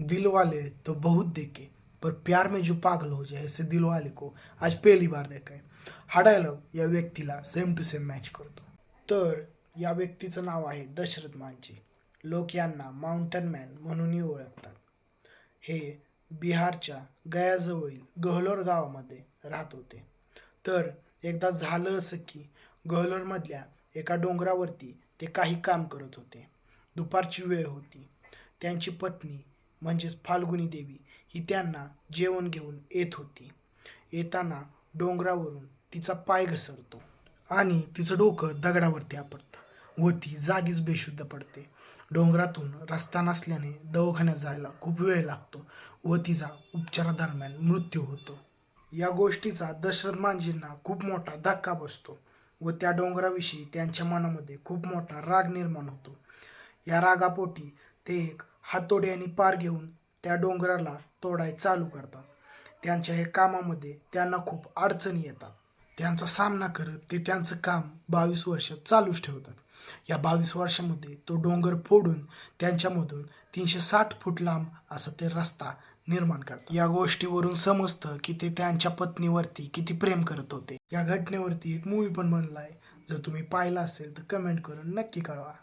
दिल वाले तो बहुत देखे, पर प्यार में जो पागल हो जाए ऐसे दिल वाले को आज पहली बार देखा है. हा डायलॉग या व्यक्तीला सेम टू सेम मॅच करतो. तर या व्यक्तीचं नाव आहे दशरथ मांझी. लोक यांना माउंटन मॅन म्हणूनही ओळखतात. हे बिहारच्या गयाजवळील गहलोर गावामध्ये राहत होते. तर एकदा झालं असं की गहलोरमधल्या एका डोंगरावरती ते काही काम करत होते. दुपारची वेळ होती. त्यांची पत्नी म्हणजेच फाल्गुनी देवी ही त्यांना जेवण घेऊन येत होती. येताना डोंगरावरून तिचा पाय घसरतो आणि तिचं डोकं दगडावरती आपटतं व ती जागीच बेशुद्ध पडते. डोंगरातून रस्ता नसल्याने दवाखान्यात जायला खूप वेळ लागतो व तिचा उपचारादरम्यान मृत्यू होतो. या गोष्टीचा दशरथ मांझींना खूप मोठा धक्का बसतो व त्या डोंगराविषयी त्यांच्या मनामध्ये खूप मोठा राग निर्माण होतो. या रागापोटी ते एक हातोडी आणि पार घेऊन त्या डोंगराला तोडाय चालू करतात. त्यांच्या हे कामामध्ये त्यांना खूप अडचणी येतात. त्यांचा सामना करत ते त्यांचं काम 22 वर्ष चालूच ठेवतात. या 22 वर्षामध्ये तो डोंगर फोडून त्यांच्यामधून 360 फूट लांब असा ते रस्ता निर्माण करतात. या गोष्टीवरून समजतं की ते त्यांच्या पत्नीवरती किती प्रेम करत होते. या घटनेवरती एक मूवी पण बनला आहे. जर तुम्ही पाहिला असेल तर कमेंट करून नक्की कळवा.